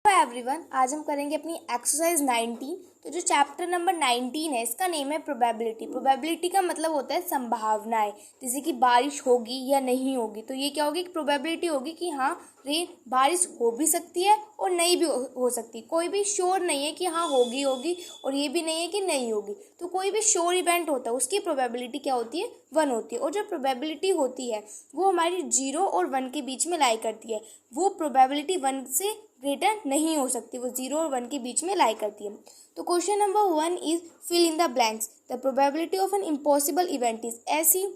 Hello everyone, आज हम करेंगे अपनी एक्सरसाइज 19। तो जो चैप्टर नंबर 19 है इसका नेम है प्रोबेबिलिटी। प्रोबेबिलिटी का मतलब होता है संभावनाएं, जैसे कि बारिश होगी या नहीं होगी। तो ये क्या होगी कि प्रोबेबिलिटी होगी कि हाँ बारिश हो भी सकती है और नहीं भी हो सकती। कोई भी श्योर नहीं है कि हाँ होगी और ये भी नहीं है कि नहीं होगी। तो कोई भी श्योर इवेंट होता है उसकी प्रोबेबिलिटी क्या होती है, 1 होती है। और जो प्रोबेबिलिटी होती है वो हमारी 0 और 1 के बीच में लाई करती है। वो प्रोबेबिलिटी 1 से ग्रेटर नहीं हो सकती, वो 0 और 1 के बीच में लाई करती है। तो question number 1 is fill in the blanks. The probability of an impossible event is. ऐसी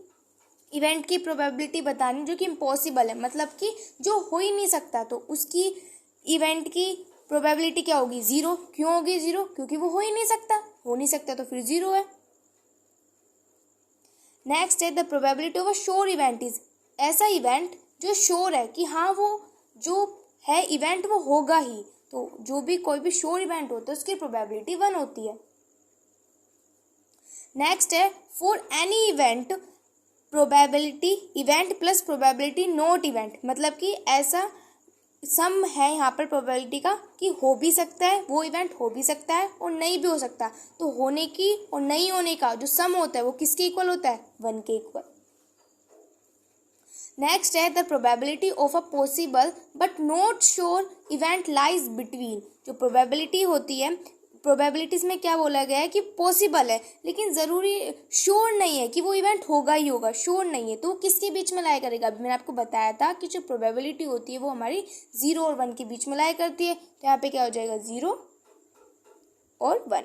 इवेंट की प्रोबेबिलिटी बतानी जो कि इम्पॉसिबल है, मतलब कि जो हो ही नहीं सकता, तो उसकी इवेंट की प्रोबेबिलिटी क्या होगी, 0। क्यों होगी 0? क्योंकि वो हो ही नहीं सकता, हो नहीं सकता तो फिर 0 है। नेक्स्ट है the probability of a sure event is. ऐसा इवेंट जो श्योर है कि हाँ वो जो है इवेंट वो होगा ही। तो जो भी कोई भी श्योर इवेंट होता है उसकी प्रोबेबिलिटी 1 होती है। नेक्स्ट है for any event probability event plus probability not event. मतलब कि ऐसा सम है यहाँ पर प्रोबेबिलिटी का कि हो भी सकता है, वो इवेंट हो भी सकता है और नहीं भी हो सकता। तो होने की और नहीं होने का जो सम होता है वो किसके इक्वल होता है, 1 के इक्वल। नेक्स्ट है the probability of a possible but not sure event lies between. जो प्रोबेबिलिटी होती है, प्रोबेबिलिटीज में क्या बोला गया है कि पॉसिबल है लेकिन ज़रूरी श्योर नहीं है कि वो इवेंट होगा ही होगा, श्योर नहीं है। तो किसके बीच में लाया करेगा? अभी मैंने आपको बताया था कि जो प्रोबेबिलिटी होती है वो हमारी 0 और 1 के बीच में लाया करती है। तो यहाँ पे क्या हो जाएगा, 0 और 1।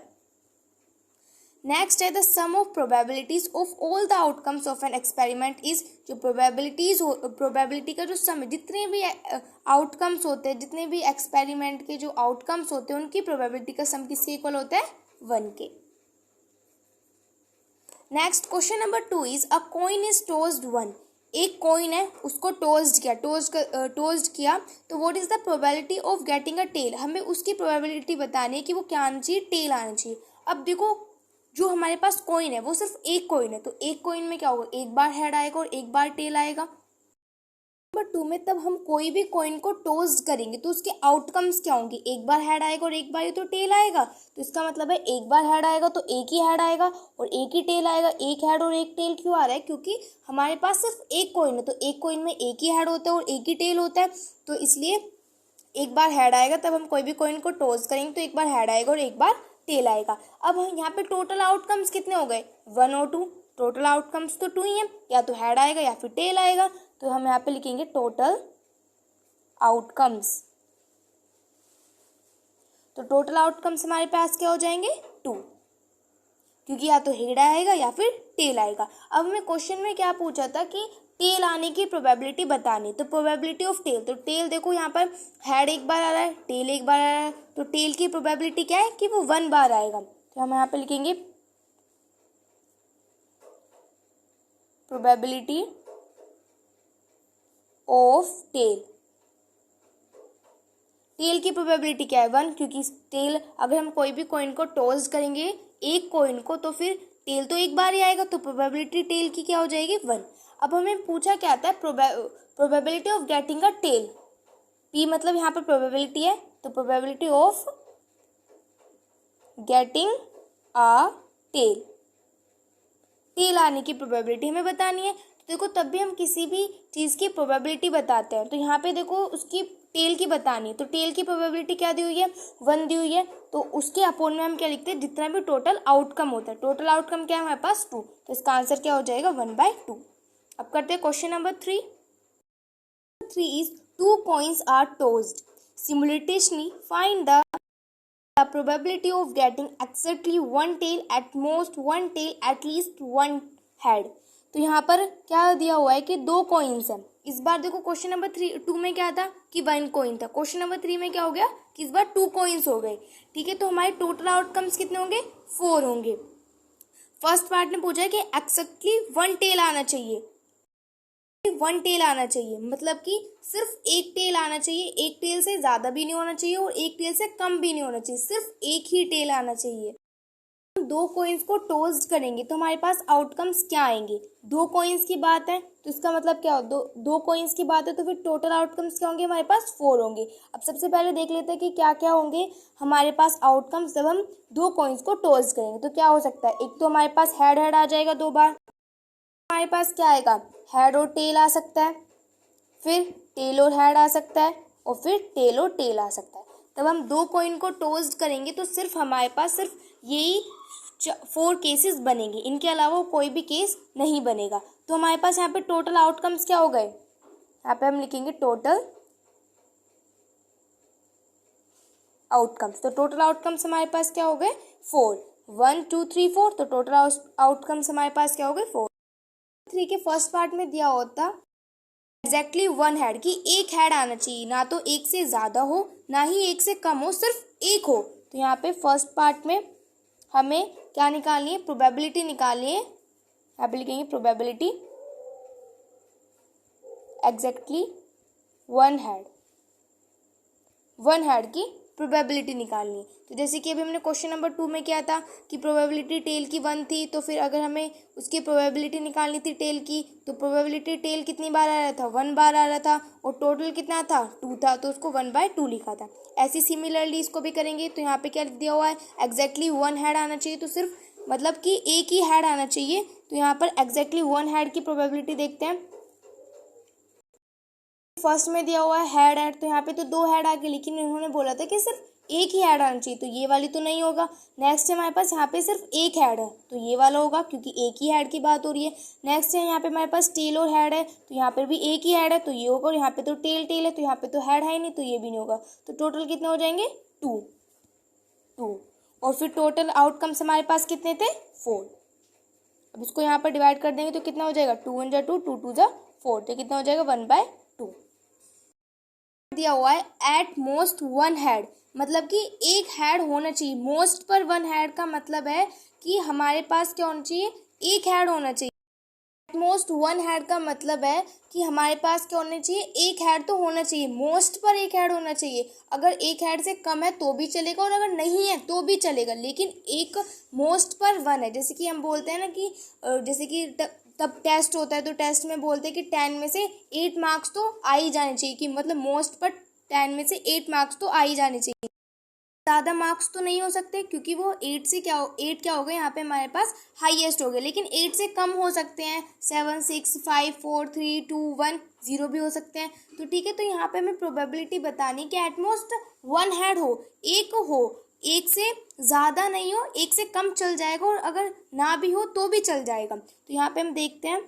नेक्स्ट है the sum of probabilities of all the outcomes of an experiment is. जो प्रोबेबिलिटी का जो सम है, जितने भी आउटकम्स होते हैं, जितने भी एक्सपेरिमेंट के जो आउटकम्स होते हैं उनकी प्रोबेबिलिटी का सम किसके इक्वल होता है, 1 के। Next question number 2 is a coin is tossed 1। एक कॉइन है, उसको टॉस्ड किया तो what is the probability of getting a tail. हमें उसकी प्रोबेबिलिटी बतानी है कि वो क्या आना चाहिए, टेल आना चाहिए। अब देखो जो हमारे पास कॉइन है वो सिर्फ एक कॉइन है, तो एक कॉइन में क्या होगा, एक बार हेड आएगा और एक बार टेल आएगा। नंबर 2 में तब हम कोई भी कॉइन को टॉस्ड करेंगे तो उसके आउटकम्स क्या होंगे, एक बार हेड आएगा और एक बार ही तो टेल आएगा। तो इसका मतलब है एक बार हेड आएगा तो एक ही हेड आएगा और एक ही टेल आएगा। एक हेड और एक टेल क्यों आ रहा है, क्योंकि हमारे पास सिर्फ एक कॉइन है, तो एक कॉइन में एक ही हेड होता है और एक ही टेल होता है। तो इसलिए एक बार हेड आएगा तब हम कोई भी कॉइन को टॉस करेंगे तो एक बार हेड आएगा और एक बार टेल आएगा। अब यहाँ पे टोटल आउटकम्स कितने हो गए, 1 और 2। टोटल आउटकम्स तो 2 ही है, या तो हेड आएगा या फिर टेल आएगा। तो हम यहाँ पे लिखेंगे टोटल आउटकम्स। तो टोटल आउटकम्स हमारे पास क्या हो जाएंगे, 2, क्योंकि या तो हेड आएगा या फिर टेल आएगा। अब हमें क्वेश्चन में क्या पूछा था कि टेल आने की प्रोबेबिलिटी बतानी। तो प्रोबेबिलिटी ऑफ टेल, तो टेल देखो यहाँ पर हेड एक बार आ रहा है, टेल एक बार आ रहा है, तो टेल की प्रोबेबिलिटी क्या है कि वो 1 बार आएगा। तो हम यहाँ पे लिखेंगे प्रोबेबिलिटी ऑफ टेल। टेल की प्रोबेबिलिटी क्या है, 1, क्योंकि टेल अगर हम कोई भी कॉइन को टॉस करेंगे एक कॉइन को तो फिर टेल तो एक बार ही आएगा, तो प्रोबेबिलिटी टेल की क्या हो जाएगी, 1। अब हमें पूछा क्या आता है, probability of getting a tail. P मतलब यहाँ पर प्रोबेबिलिटी है, तो probability of getting a tail, tail आने की प्रोबेबिलिटी हमें बतानी है। तो देखो तब भी हम किसी भी चीज़ की प्रोबेबिलिटी बताते हैं, तो यहाँ पे देखो उसकी टेल की बतानी है, तो टेल की प्रोबेबिलिटी क्या दी हुई है, 1 दी हुई है। तो उसके अपोन में हम क्या लिखते हैं, जितना भी टोटल आउटकम होता है। टोटल आउटकम क्या है हमारे पास, 2, तो इसका आंसर क्या हो जाएगा, 1/2। अब करते हैं question number 3। 3 is 2 coins are tossed simultaneously, find the probability of getting exactly one tail, at most one tail, at least one head। तो यहाँ पर क्या दिया हुआ है कि 2 कॉइन्स हैं। इस बार देखो क्वेश्चन नंबर 2 में क्या था कि 1 कॉइन था, क्वेश्चन नंबर 3 में क्या हो गया कि इस बार 2 कॉइन्स हो गए। ठीक है, तो हमारे टोटल आउटकम्स कितने होंगे, 4 होंगे। फर्स्ट पार्ट ने पूछा है कि एक्जैक्टली 1 टेल आना चाहिए, 1 टेल आना चाहिए, मतलब कि सिर्फ एक टेल आना चाहिए, एक टेल से ज़्यादा भी नहीं होना चाहिए और एक टेल से कम भी नहीं होना चाहिए, सिर्फ एक ही टेल आना चाहिए। दो कॉइन्स को टॉस करेंगे तो हमारे पास आउटकम्स क्या आएंगे। दो कॉइन्स की बात है तो इसका मतलब क्या हो, दो कॉइन्स की बात है तो फिर टोटल आउटकम्स क्या होंगे, हमारे पास 4 होंगे। अब सबसे पहले देख लेते हैं कि क्या क्या होंगे हमारे पास आउटकम्स जब हम दो कॉइन्स को टॉस करेंगे। तो क्या हो सकता है, एक तो हमारे पास हेड हेड आ जाएगा 2 बार, हमारे पास क्या आएगा, हेड और टेल आ सकता है, फिर टेल और हेड आ सकता है, और फिर टेल और टेल आ सकता है। तब हम दो कॉइन को टॉस करेंगे तो सिर्फ हमारे पास सिर्फ यही 4 केसेस बनेंगे, इनके अलावा कोई भी केस नहीं बनेगा। तो हमारे पास यहाँ पे टोटल आउटकम्स क्या हो गए, यहाँ पे हम लिखेंगे टोटल आउटकम्स। तो टोटल आउटकम्स हमारे पास क्या हो गए 4, 1 2 3 4। तो टोटल आउटकम्स हमारे पास क्या हो गए 4। 3 के फर्स्ट पार्ट में दिया होता एग्जैक्टली 1 हेड, कि एक हेड आना चाहिए, ना तो एक से ज़्यादा हो ना ही एक से कम हो, सिर्फ एक हो। तो यहाँ पे फर्स्ट पार्ट में हमें क्या निकालनी है, प्रोबेबिलिटी निकालनी है। यहाँ पे लिखेंगे प्रोबेबिलिटी एग्जैक्टली 1 हेड की प्रोबेबिलिटी निकालनी है। तो जैसे कि अभी हमने क्वेश्चन नंबर 2 में किया था कि प्रोबेबिलिटी टेल की 1 थी, तो फिर अगर हमें उसकी प्रोबेबिलिटी निकालनी थी टेल की, तो प्रोबेबिलिटी टेल कितनी बार आ रहा था, 1 बार आ रहा था, और टोटल कितना था 2 था, तो उसको 1/2 लिखा था। ऐसी सिमिलरली इसको भी करेंगे। तो यहाँ पे क्या दिया हुआ है, एग्जैक्टली 1 हेड आना चाहिए, तो सिर्फ मतलब कि एक ही हेड आना चाहिए। तो यहाँ पर एग्जैक्टली 1 हेड की प्रोबेबिलिटी देखते हैं। फर्स्ट में दिया हुआ है हेड, तो यहाँ पे तो 2 हेड आ गए, लेकिन इन्होंने बोला था कि सिर्फ एक ही हेड आना चाहिए, तो ये वाली तो नहीं होगा। नेक्स्ट है हमारे पास यहाँ पे सिर्फ एक हेड है, तो ये वाला होगा क्योंकि एक ही हेड की बात हो रही है। नेक्स्ट है यहाँ पे हमारे पास टेल और हेड है, तो यहाँ पर भी एक ही हेड है, तो ये होगा। और यहाँ पे तो टेल है, तो यहाँ पे तो हेड है ही नहीं, तो ये भी नहीं होगा। तो टोटल कितने हो जाएंगे 2। और फिर टोटल आउटकम्स हमारे पास कितने थे 4। अब इसको यहाँ पर डिवाइड कर देंगे तो कितना हो जाएगा, 2 1 2 2 2 4, तो कितना हो जाएगा 1/2। दिया हुआ है एट मोस्ट 1 हेड, मतलब कि एक हेड होना चाहिए। मोस्ट पर 1 हेड का मतलब है कि हमारे पास क्या होना चाहिए, एक हेड होना चाहिए। एट मोस्ट 1 हेड का मतलब है कि हमारे पास क्या होना चाहिए, एक हेड तो होना चाहिए। मोस्ट पर एक हेड होना चाहिए, अगर एक हेड से कम है तो भी चलेगा, और अगर नहीं है तो भी चलेगा, लेकिन एक मोस्ट पर 1 है। जैसे कि हम बोलते हैं ना कि जैसे कि तब टेस्ट होता है तो टेस्ट में बोलते हैं कि 10 में से 8 मार्क्स तो आ ही जाने चाहिए, कि मतलब मोस्ट पर 10 में से 8 मार्क्स तो आ ही जाने चाहिए। ज़्यादा मार्क्स तो नहीं हो सकते क्योंकि वो 8 क्या हो गए यहाँ पे हमारे पास हाईएस्ट हो गए, लेकिन 8 से कम हो सकते हैं, 7 6 5 4 3 2 1 0 भी हो सकते हैं। तो ठीक है, तो यहाँ पे हमें प्रोबेबिलिटी बतानी कि एटमोस्ट 1 हेड हो, एक से ज़्यादा नहीं हो, एक से कम चल जाएगा, और अगर ना भी हो तो भी चल जाएगा। तो यहाँ पे हम देखते हैं,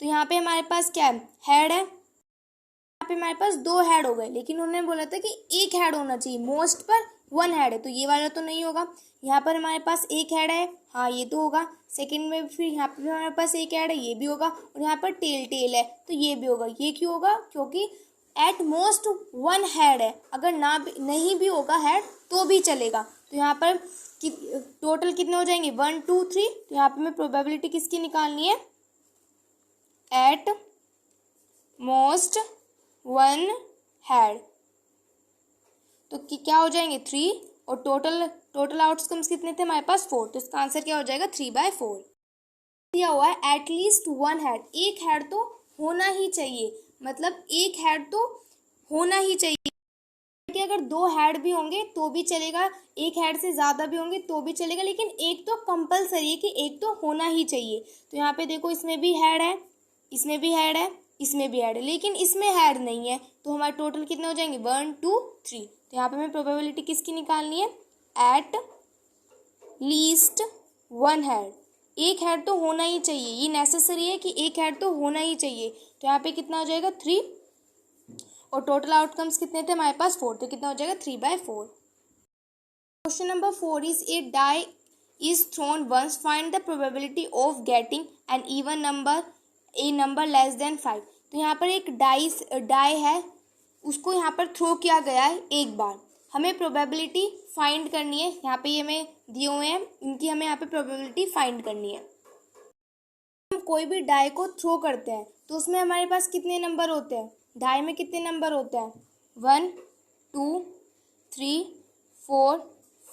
तो यहाँ पे हमारे पास क्या है, हेड है, यहाँ पे हमारे पास 2 हेड हो गए, लेकिन उन्होंने बोला था कि एक हेड होना चाहिए। मोस्ट पर 1 हेड है, तो ये वाला तो नहीं होगा। यहाँ पर हमारे पास एक हेड है, हाँ ये तो होगा। सेकंड में फिर यहाँ पे हमारे पास एक हेड है, ये भी होगा। और यहाँ पर टेल है, तो ये भी होगा। ये क्यों होगा, क्योंकि एट मोस्ट 1 हेड है, अगर नहीं भी होगा हेड तो भी चलेगा। तो यहाँ पर टोटल कितने हो जाएंगे 1 2 3। तो यहाँ पे हमें प्रोबेबिलिटी किसकी निकालनी है, एट मोस्ट 1 हेड, तो क्या हो जाएंगे 3, और टोटल आउटकम्स कितने थे हमारे पास 4। तो इसका आंसर क्या हो जाएगा 3/4। दिया हुआ है एटलीस्ट 1 हेड, एक हेड तो होना ही चाहिए, मतलब एक हेड तो होना ही चाहिए, कि अगर 2 हेड भी होंगे तो भी चलेगा, एक हेड से ज़्यादा भी होंगे तो भी चलेगा, लेकिन एक तो कंपलसरी है कि एक तो होना ही चाहिए। तो यहाँ पे देखो, इसमें भी हेड है, इसमें भी हेड है, इसमें भी हेड है, लेकिन इसमें हेड नहीं है, तो हमारे टोटल कितने हो जाएंगे 1 2 3। तो यहाँ पे हमें प्रोबेबिलिटी किसकी निकालनी है, एट लीस्ट 1 हेड, एक हेड तो होना ही चाहिए, ये नेसेसरी है कि एक हेड तो होना ही चाहिए। तो यहाँ पे कितना हो जाएगा 3, और टोटल आउटकम्स कितने थे हमारे पास 4, तो कितना हो जाएगा 3/4। Question number 4 is a die is thrown once, find the probability of getting an even number a number less than 5। तो यहाँ पर एक डाई है, उसको यहाँ पर थ्रो किया गया है एक बार, हमें प्रोबेबिलिटी फाइंड करनी है। यहाँ पे ये हमें दिए हुए हैं, इनकी हमें यहाँ पे प्रोबेबिलिटी फाइंड करनी है। हम कोई भी डाई को थ्रो करते हैं तो उसमें हमारे पास कितने नंबर होते हैं, डाई में कितने नंबर होते हैं, 1 2 3 4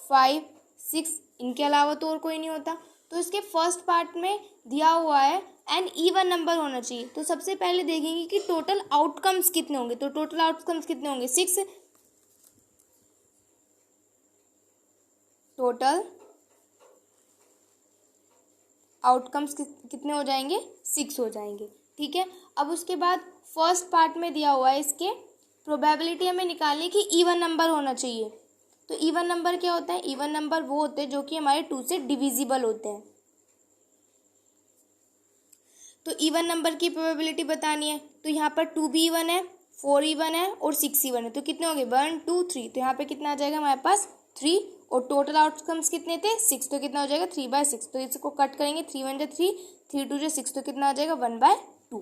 5 6, इनके अलावा तो और कोई नहीं होता। तो इसके फर्स्ट पार्ट में दिया हुआ है एन इवन नंबर होना चाहिए। तो सबसे पहले देखेंगे कि टोटल आउटकम्स कितने होंगे। तो टोटल आउटकम्स कितने होंगे, 6। टोटल आउटकम्स कितने हो जाएंगे, 6 हो जाएंगे। ठीक है, अब उसके बाद फर्स्ट पार्ट में दिया हुआ है इसके प्रोबेबिलिटी हमें निकालनी कि इवन नंबर होना चाहिए। तो इवन नंबर क्या होता है, इवन नंबर वो होते हैं जो कि हमारे 2 से डिविजिबल होते हैं। तो इवन नंबर की प्रोबेबिलिटी बतानी है। तो यहाँ पर 2 भी इवन है, 4 इवन है और 6 इवन है। तो कितने हो गए, 1 2 3। तो यहाँ पे कितना आ जाएगा हमारे पास 3, और टोटल आउटकम्स कितने थे, 6। तो कितना हो जाएगा 3/6। तो इसको कट करेंगे, 3 1 जा 3, 3 2 जा 6। तो कितना आ जाएगा 1/2।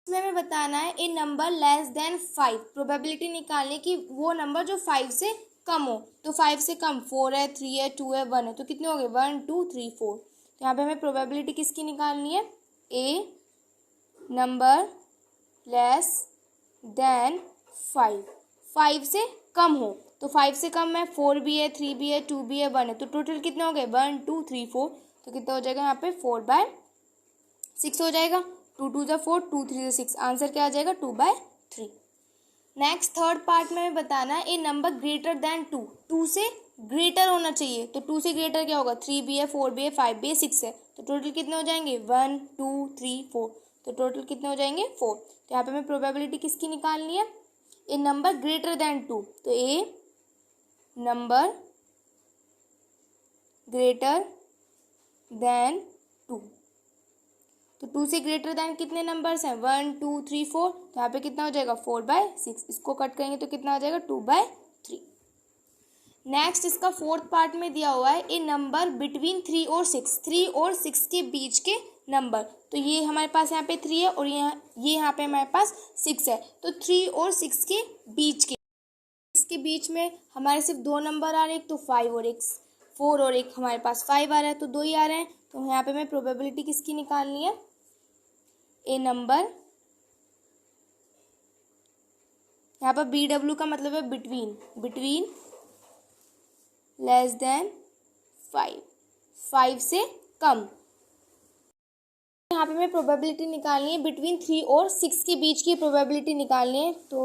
इसमें हमें बताना है a number less than 5। Probability निकालने की वो नंबर जो 5 से कम हो। तो 5 से कम 4 है, 3 है, 2 है, 1 है। तो कितने हो गए 1 2 3 4। तो यहाँ पे हमें प्रोबेबिलिटी किसकी निकालनी है, ए नंबर लेस देन 5, 5 से कम हो। तो 5 से कम है, 4 भी है, 3 भी है, 2 भी है, 1 है। तो टोटल कितने हो गए 1 2 3 4। तो कितना हो जाएगा यहाँ पे 4/6 हो जाएगा। 2 2 जा 4, 2 3 जा 6। आंसर क्या आ जाएगा 2/3। नेक्स्ट थर्ड पार्ट में बताना है ए नंबर ग्रेटर देन 2, 2 से ग्रेटर होना चाहिए। तो 2 से ग्रेटर क्या होगा, 3 भी है, 4 भी है, 5 भी है, 6 है। तो टोटल कितने हो जाएंगे 1 2 3 4। तो टोटल कितने हो जाएंगे 4। तो यहाँ पे हमें प्रोबेबिलिटी किसकी निकालनी है, ए नंबर ग्रेटर देन 2। तो ए नंबर ग्रेटर देन 2। तो 2 से ग्रेटर देन कितने नंबर्स हैं, 1 2 3 4। तो यहाँ पे कितना हो जाएगा 4/6। इसको कट करेंगे तो कितना आ जाएगा 2/3। नेक्स्ट इसका फोर्थ पार्ट में दिया हुआ है ए नंबर बिटवीन 3 और 6, 3 और 6 के बीच के नंबर। तो ये हमारे पास यहाँ पे 3 है और ये यहाँ पे हमारे पास 6 है। तो 3 और 6 के बीच के, इसके बीच में हमारे सिर्फ 2 नंबर आ रहे हैं, एक तो 5 और एक 4, और एक हमारे पास 5 आ रहा है। तो 2 ही आ रहे हैं। तो यहाँ पे हमें प्रोबेबिलिटी किसकी निकालनी है, ए नंबर, यहाँ पर BW का मतलब है बिटवीन, बिटवीन लेस देन 5, 5 से कम। यहाँ पे हमें प्रोबेबिलिटी निकालनी है बिटवीन 3 और 6 के बीच की प्रोबेबिलिटी निकालनी है। तो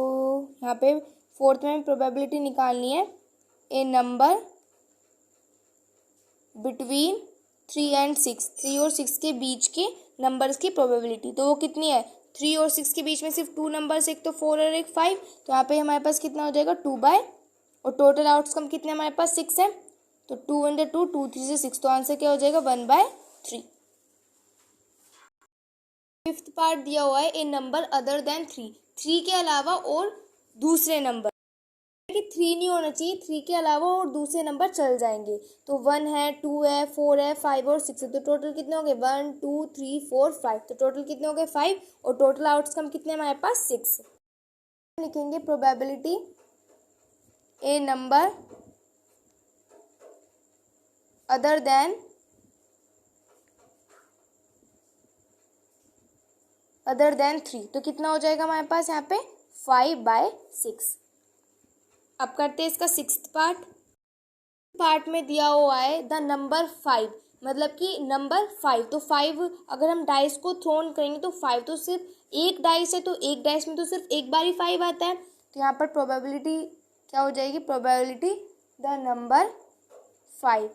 यहाँ पे फोर्थ में प्रोबेबिलिटी निकालनी है ए नंबर बिटवीन 3 एंड 6, 3 और 6 के बीच के नंबर्स की प्रोबेबिलिटी। तो वो कितनी है, 3 और 6 के बीच में सिर्फ 2 नंबर्स, एक तो 4 और एक 5। तो यहाँ पे हमारे पास कितना हो जाएगा 2 बाय, और टोटल आउटकम कितने हमारे पास 6 है। तो 2 1 2 2 3 से 6। तो आंसर क्या हो जाएगा 1/3। फिफ्थ पार्ट दिया हुआ है ए नंबर अदर देन 3, 3 के अलावा और दूसरे नंबर। कि 3 नहीं होना चाहिए, 3 के अलावा और दूसरे नंबर चल जाएंगे। तो 1 है, 2 है, 4 है, 5 और 6 है। तो टोटल कितने हो गए 1 2 3 4 5। तो टोटल कितने हो गए 5, और टोटल आउटकम कितने हमारे पास 6। लिखेंगे probability A number other than 3। तो कितना हो जाएगा हमारे पास यहाँ पे 5/6। अब करते हैं इसका सिक्स्थ पार्ट में दिया हुआ है द नंबर 5, मतलब कि नंबर 5। तो 5 अगर हम डाइस को थ्रोन करेंगे तो 5 तो सिर्फ एक डाइस है, तो एक डाइस में तो सिर्फ एक बार ही 5 आता है। तो यहाँ पर प्रोबेबिलिटी क्या हो जाएगी, प्रोबेबिलिटी द नंबर 5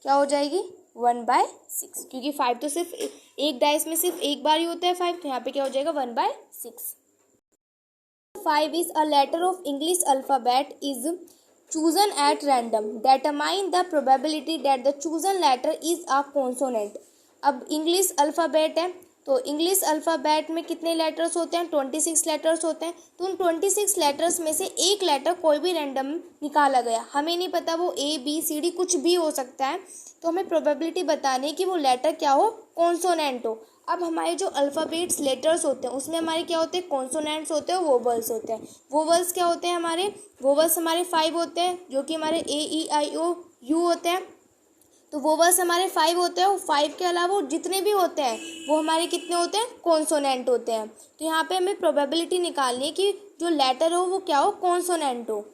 क्या हो जाएगी 1/6, क्योंकि 5 तो सिर्फ एक डाइस में सिर्फ एक बार ही होता है 5। तो यहाँ पे क्या हो जाएगा 1/6। 5 is a letter of English alphabet is chosen at random. Determine the probability that the chosen letter is a consonant. अब इंग्लिश अल्फ़ाबेट है, तो इंग्लिश अल्फ़ाबेट में कितने लेटर्स होते हैं, 26 लेटर्स होते हैं। तो उन 26 लेटर्स में से एक लेटर कोई भी रैंडम निकाला गया, हमें नहीं पता वो ABCD कुछ भी हो सकता है। तो हमें प्रोबेबिलिटी बतानी है कि वो लेटर क्या हो, कॉन्सोनेंट हो। अब हमारे जो अल्फ़ाबेट्स लेटर्स होते हैं उसमें हमारे क्या होते हैं, कॉन्सोनेंट्स होते हैं, वोवल्स होते हैं। वोवल्स क्या होते हैं, वोवल्स हमारे 5 होते हैं, जो कि हमारे AEIOU होते हैं। तो वोवल्स हमारे 5 होते हैं, और 5 के अलावा जितने भी होते हैं वो हमारे कितने होते हैं, कॉन्सोनेंट होते हैं। तो यहाँ पे हमें प्रोबेबिलिटी निकालनी है कि जो लेटर हो वो क्या हो, कॉन्सोनेंट हो।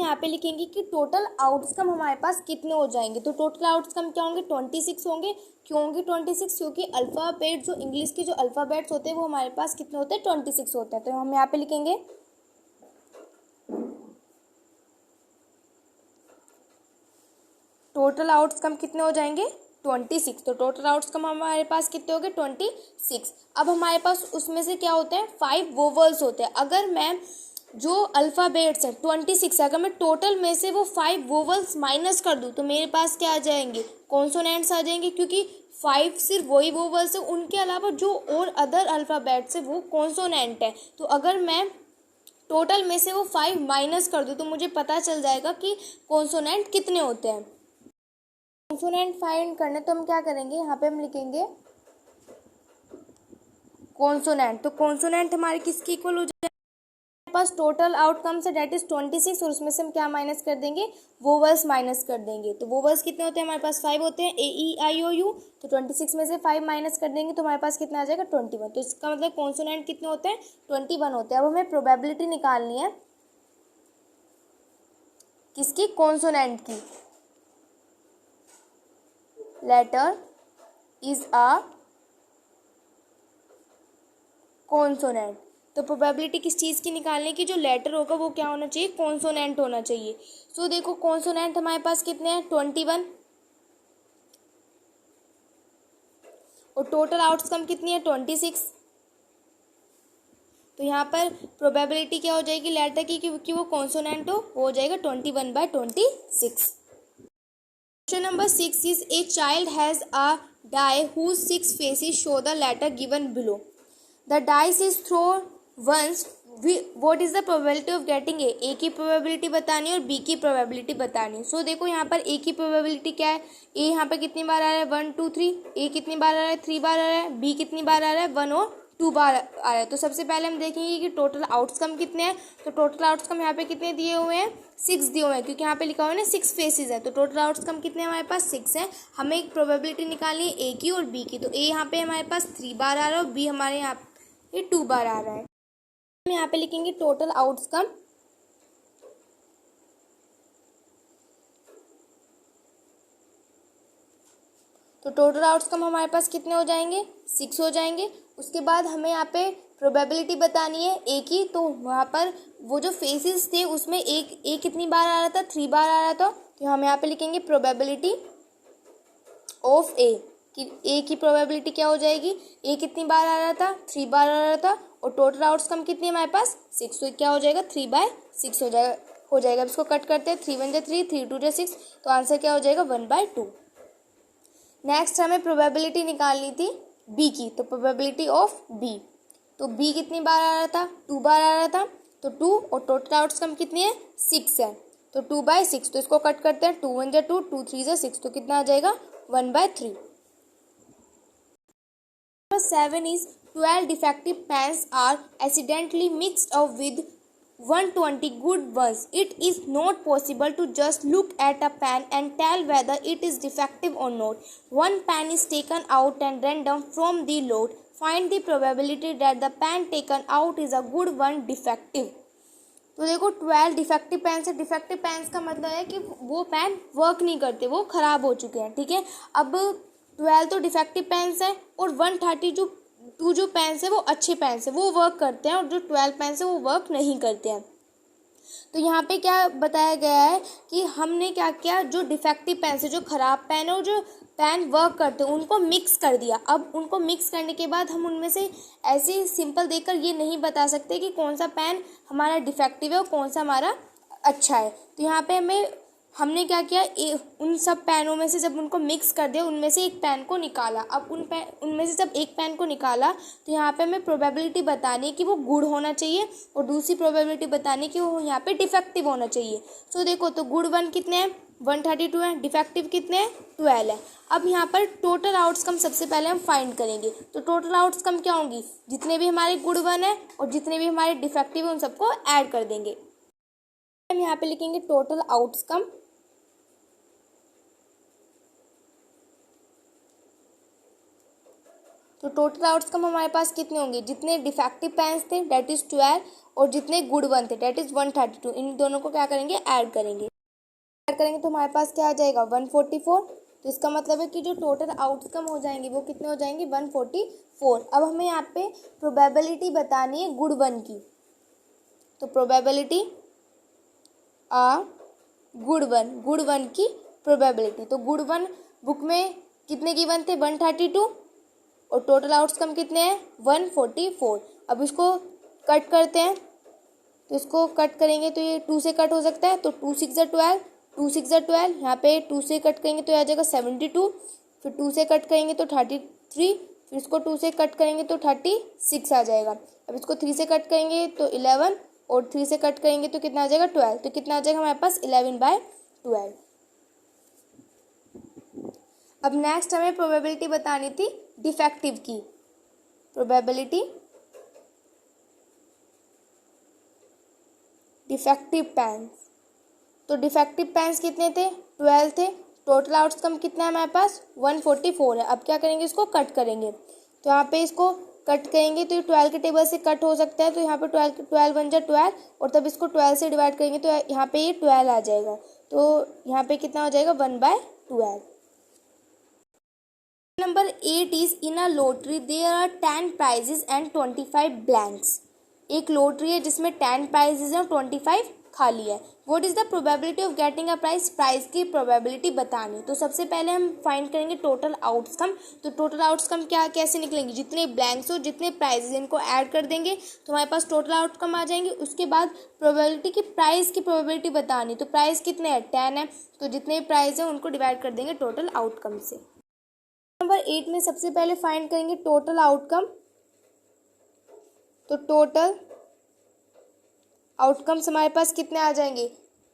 यहाँ पे लिखेंगे कि टोटल आउटकम हमारे पास कितने हो जाएंगे। तो टोटल आउटकम क्या होंगे, 26 होंगे। क्यों होंगे 26? क्योंकि अल्फ़ाबेट जो इंग्लिश के जो अल्फ़ाबेट्स होते हैं वो हमारे पास कितने होते हैं, 26 होते हैं। तो हम यहाँ पे लिखेंगे टोटल आउटकम कितने हो जाएंगे, 26। तो टोटल आउटकम हमारे पास कितने हो गए, 26। अब हमारे पास उसमें से क्या होते हैं, 5 वोवल्स होते हैं। अगर मैं जो अल्फ़ाबेट्स है 26 है, अगर मैं टोटल में से वो 5 वोवल्स माइनस कर दूँ तो मेरे पास क्या आ जाएंगे, कॉन्सोनेंट्स आ जाएंगे। क्योंकि 5 सिर्फ वही वोवल्स है, उनके अलावा जो और अदर अल्फ़ाबेट्स है वो कॉन्सोनेंट है। तो अगर मैं टोटल में से वो 5 माइनस कर दूँ तो मुझे पता चल जाएगा कि कॉन्सोनेंट कितने होते हैं। कॉन्सोनेंट फाइंड करने तो हम क्या करेंगे, यहाँ पे हम लिखेंगे कॉन्सोनेंट। तो कॉन्सोनेंट हमारे किसके इक्वल हो जाएगा, हमारे पास टोटल आउटकम से डेट इज 26 और उसमें से हम क्या माइनस कर देंगे, वोवल्स माइनस कर देंगे। तो वोवल्स कितने होते हैं, हमारे पास 5 होते हैं, AEIOU। तो 26 में से 5 माइनस कर देंगे तो हमारे पास कितना आ जाएगा, 21। तो इसका मतलब कॉन्सोनेंट कितने होते हैं, 21 होते हैं। अब हमें प्रोबेबिलिटी निकालनी है किसकी, कॉन्सोनेंट की। Letter is a consonant. तो प्रोबेबिलिटी किस चीज़ की निकालने की, जो लेटर होगा वो क्या होना चाहिए, कॉन्सोनेंट होना चाहिए। सो देखो कॉन्सोनेंट हमारे पास कितने हैं, 21। और टोटल आउटकम कितनी है, 26। तो यहाँ पर प्रोबेबिलिटी क्या हो जाएगी लेटर की कि वो कॉन्सोनेंट हो जाएगा 21/26। Question number 6 is a child has a die whose 6 faces show the letter given below. The dice is thrown once. What is the probability of getting A? A की probability बतानी है और B की probability बतानी है। So देखो यहाँ पर A की probability क्या है, A यहाँ पर कितनी बार आ रहा है, 1 2 3। A कितनी बार आ रहा है, 3 बार आ रहा है। B कितनी बार आ रहा है, 1 और 2 बार आ रहा है। तो सबसे पहले हम देखेंगे कि टोटल आउटकम कितने हैं। तो टोटल आउटकम यहाँ पे कितने दिए हुए हैं, 6 दिए हुए हैं, क्योंकि यहाँ पे लिखा हुआ है ना 6 फेसेस है। तो टोटल आउटकम कितने हमारे पास, 6 है। हमें एक प्रोबेबिलिटी निकालनी है ए की और बी की। तो ए यहाँ पे हमारे पास 3 बार आ रहा है और बी हमारे यहाँ पे 2 बार आ रहा है। हम यहाँ पे लिखेंगे टोटल आउटकम। तो टोटल आउटकम हमारे पास कितने हो जाएंगे, 6 हो जाएंगे। उसके बाद हमें यहाँ पे प्रोबेबिलिटी बतानी है ए की। तो वहाँ पर वो जो फेसेस थे उसमें ए कितनी बार आ रहा था, 3 बार आ रहा था। तो हम यहाँ पे लिखेंगे प्रोबेबिलिटी ऑफ ए कि ए की प्रोबेबिलिटी क्या हो जाएगी, ए कितनी बार आ रहा था, 3 बार आ रहा था। और टोटल आउटकम कितनी है हमारे पास, 6। तो क्या हो जाएगा, 3/6 हो जाएगा। अब इसको कट करते हैं, 3 1 जा 3, 3 2 जा 6। तो आंसर क्या हो जाएगा, 1/2। नेक्स्ट हमें प्रोबेबिलिटी निकालनी थी बी की। तो प्रोबेबिलिटी ऑफ बी, तो बी कितनी बार आ रहा था, 2 बार आ रहा था। तो 2 और टोटल आउटकम कितनी है, 6 है। तो 2/6। तो इसको कट करते हैं, 2 1 जा 2, 2 3 जा 6। तो कितना आ जाएगा, 1/3। Number 7 is 12 defective pens are accidentally mixed up with 120 good ones. It is not possible to just look at a pen and tell whether it is defective or not. One pen is taken out and random from the lot. Find the probability that the pen taken out is a good one defective. तो देखो 12 defective pens है। Defective pens का मतलब है कि वो pen work नहीं करते, वो ख़राब हो चुके हैं, ठीक है। अब 12 तो डिफेक्टिव पेन्स हैं और 130 जो पेन्स है वो अच्छे पेन्स है, वो वर्क करते हैं। और जो 12 पेन्स है वो वर्क नहीं करते हैं। तो यहाँ पे क्या बताया गया है कि हमने क्या किया, जो डिफेक्टिव पेन है, जो ख़राब पेन है और जो पेन वर्क करते हैं उनको मिक्स कर दिया। अब उनको मिक्स करने के बाद हम उनमें से ऐसे सिंपल देखकर ये नहीं बता सकते कि कौन सा पेन हमारा डिफेक्टिव है और कौन सा हमारा अच्छा है। तो यहाँ पे हमने क्या किया, उन सब पेनों में से जब उनको मिक्स कर दिया उनमें से एक पेन को निकाला। अब उनमें से जब एक पेन को निकाला तो यहाँ पे हमें प्रोबेबिलिटी बतानी है कि वो गुड होना चाहिए और दूसरी प्रोबेबिलिटी बतानी है कि वो यहाँ पे डिफेक्टिव होना चाहिए। सो देखो, तो गुड 1 कितने हैं, 132 है। डिफेक्टिव कितने हैं, 12 है। अब यहाँ पर टोटल आउटकम सबसे पहले हम फाइंड करेंगे। तो टोटल आउटकम क्या होंगी, जितने भी हमारे गुड 1 है और जितने भी हमारे डिफेक्टिव है उन सबको ऐड कर देंगे। हम यहाँ पे लिखेंगे टोटल आउटकम। तो टोटल आउटकम हमारे पास कितने होंगे, जितने डिफेक्टिव पेन्स थे डेट इज 12 और जितने गुड वन थे डेट इज 132, इन दोनों को क्या करेंगे, ऐड करेंगे तो हमारे पास क्या आ जाएगा 144। तो इसका मतलब है कि जो टोटल आउटकम हो जाएंगे वो कितने हो जाएंगे 144। अब हमें यहाँ पे प्रोबेबिलिटी बतानी है गुड वन की, तो प्रोबेबिलिटी गुड वन की प्रोबेबिलिटी, तो गुड वन बुक में कितने गिवन थे 132 और टोटल आउटकम कितने हैं 144। अब इसको कट करते हैं, तो इसको कट करेंगे तो ये 2 से कट हो सकता है, तो 2 6 12, 2 6 12, यहाँ पे 2 से कट करेंगे तो आ जाएगा 72, फिर 2 से कट करेंगे तो 33, फिर इसको 2 से कट करेंगे तो 36 आ जाएगा। अब इसको 3 से कट करेंगे तो 11 और 3 से कट करेंगे तो कितना आ जाएगा 12, तो कितना आ जाएगा हमारे पास 11/12। अब नेक्स्ट हमें प्रोबेबिलिटी बतानी थी डिफेक्टिव की, प्रोबेबिलिटी डिफेक्टिव पेन्स, तो डिफेक्टिव पेन्स कितने थे 12 थे, टोटल आउटकम कितना है हमारे पास 144 है। अब क्या करेंगे, इसको कट करेंगे, तो यहाँ पे इसको कट करेंगे तो ये 12 के टेबल से कट हो सकता है, तो यहाँ पे 12 बन जाए 12 और तब इसको 12 से डिवाइड करेंगे तो यहाँ पे ये 12 आ जाएगा, तो यहाँ पे कितना हो जाएगा 1/12। Number 8 is in a lottery there are 10 prizes and 25 blanks. एक लॉटरी है जिसमें 10 प्राइजेस हैं और 25 खाली है। What is the probability of getting a prize, prize की प्रोबेबिलिटी बतानी। तो सबसे पहले हम फाइंड करेंगे टोटल आउटकम। तो टोटल आउटकम क्या कैसे निकलेंगे, जितने ब्लैंक्स हो जितने प्राइजेस इनको ऐड कर देंगे तो हमारे पास टोटल आउटकम आ जाएंगे। उसके बाद प्रोबेबिलिटी की प्राइस की प्रोबेबिलिटी बतानी, तो प्राइस कितने हैं 10 है, तो जितने प्राइज हैं उनको डिवाइड कर देंगे टोटल आउटकम से। नंबर 8 में सबसे पहले फाइंड करेंगे टोटल आउटकम, तो टोटल आउटकम्स हमारे पास कितने आ जाएंगे,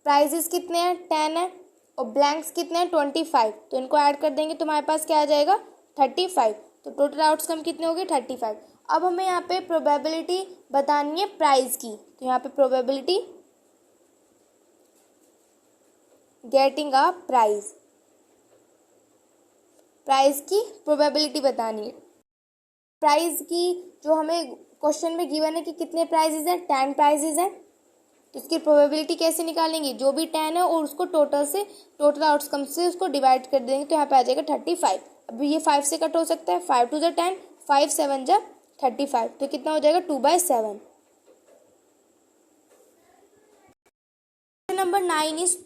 प्राइजेस कितने हैं 10 है और ब्लैंक्स कितने हैं 25, तो इनको ऐड कर देंगे तो हमारे पास क्या आ जाएगा 35, तो टोटल आउटकम कितने हो गए 35। अब हमें यहाँ पे प्रोबेबिलिटी बतानी है प्राइस की, तो यहाँ पे probability getting a prize, price की प्रोबेबिलिटी बतानी है। प्राइस की जो हमें क्वेश्चन में गिवन है कि कितने प्राइजेस हैं 10 प्राइजेस हैं, तो इसकी प्रोबेबिलिटी कैसे निकालेंगे, जो भी 10 है और उसको टोटल आउटकम से उसको डिवाइड कर देंगे तो यहाँ पे आ जाएगा 35। अभी ये 5 से कट हो सकता है, 5 2 10, 5 7 35, तो कितना हो जाएगा 2/7। Number 9 is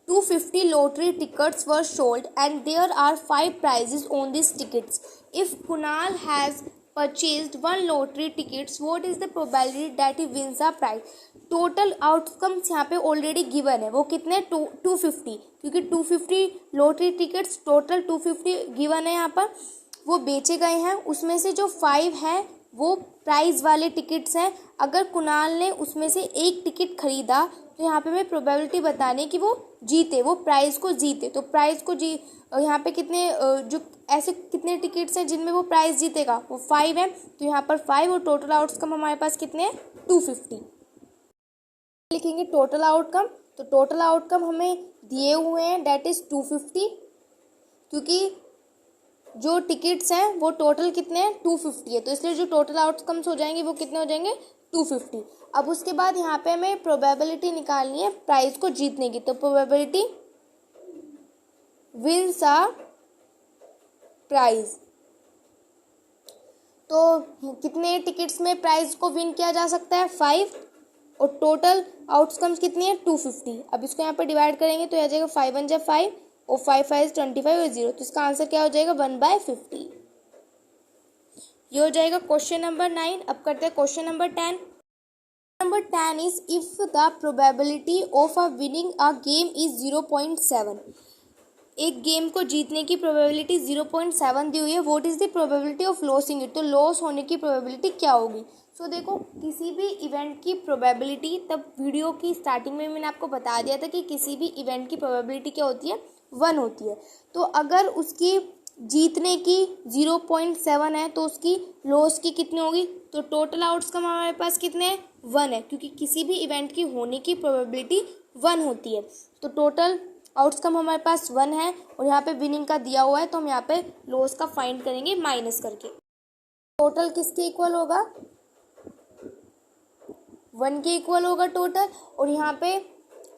250 lottery tickets were sold and there are 5 prizes on these tickets. If Kunal has purchased 1 lottery tickets, what is the probability that he wins a prize? Total outcomes यहाँ पे already given है, वो कितने 250, क्योंकि 250 lottery tickets total 250 given है यहाँ पर, वो बेचे गए हैं। उसमें से जो 5 हैं वो प्राइज वाले टिकट्स हैं। अगर कुणाल ने उसमें से एक टिकट खरीदा तो यहाँ पे हमें प्रोबेबिलिटी बताने कि वो जीते, वो प्राइज को जीते, तो प्राइज को यहाँ पे कितने जो ऐसे कितने टिकट्स हैं जिनमें वो प्राइज जीतेगा, वो 5 है, तो यहाँ पर 5 और टोटल आउटकम हमारे पास कितने हैं 250। लिखेंगे टोटल आउटकम, तो टोटल आउटकम हमें दिए हुए हैं डेट इज 250, क्योंकि जो टिकट्स हैं वो टोटल कितने हैं 250 है, तो इसलिए जो टोटल आउटकम्स हो जाएंगे वो कितने हो जाएंगे 250। अब उसके बाद यहाँ पे हमें प्रोबेबिलिटी निकालनी है प्राइज को जीतने की, तो प्रोबेबिलिटी विंस अ प्राइज, तो कितने टिकट्स में प्राइज को विन किया जा सकता है 5 और टोटल आउटकम्स कितनी है 250। अब इसको यहाँ पे डिवाइड करेंगे तो आ जाएगा 5 1 5 और 5 5 25 और 0, तो इसका आंसर क्या हो जाएगा 1/50। ये हो जाएगा क्वेश्चन नंबर 9। अब करते हैं question number 10। Number 10 is if the probability of a winning a game is 0.7, एक गेम को जीतने की प्रोबेबिलिटी 0.7 दी हुई है। What is the probability of losing it, तो लॉस होने की प्रोबेबिलिटी क्या होगी। सो देखो किसी भी इवेंट की प्रोबेबिलिटी, तब वीडियो की स्टार्टिंग में मैंने आपको बता दिया था कि किसी भी इवेंट की प्रोबेबिलिटी क्या होती है 1 होती है। तो अगर उसकी जीतने की 0.7 है तो उसकी लॉस की कितनी होगी, तो टोटल आउटकम हमारे पास कितने हैं 1 है, क्योंकि किसी भी इवेंट की होने की प्रोबेबिलिटी 1 होती है। तो टोटल आउटकम हमारे पास 1 है और यहाँ पे विनिंग का दिया हुआ है, तो हम यहाँ पे लॉस का फाइंड करेंगे माइनस करके। टोटल किसके इक्वल होगा, 1 के इक्वल होगा टोटल। और यहाँ पे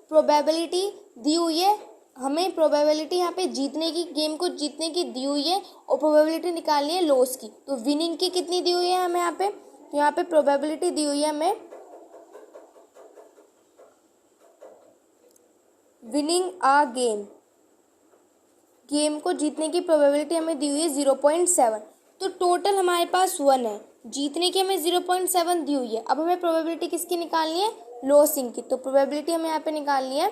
प्रोबेबिलिटी दी हुई है, हमें प्रोबेबिलिटी यहाँ पे जीतने की, गेम को जीतने की दी हुई है, और प्रोबेबिलिटी निकालनी है लॉस की। तो विनिंग की कितनी दी हुई है हमें यहाँ पे, तो यहाँ पे प्रोबेबिलिटी दी हुई है हमें विनिंग आ गेम, गेम को जीतने की प्रोबेबिलिटी हमें दी हुई है 0.7। तो टोटल हमारे पास 1 है, जीतने की हमें 0.7 दी हुई है। अब हमें प्रोबेबिलिटी किसकी निकालनी है, लॉसिंग की। तो प्रोबेबिलिटी हमें यहाँ पे निकालनी है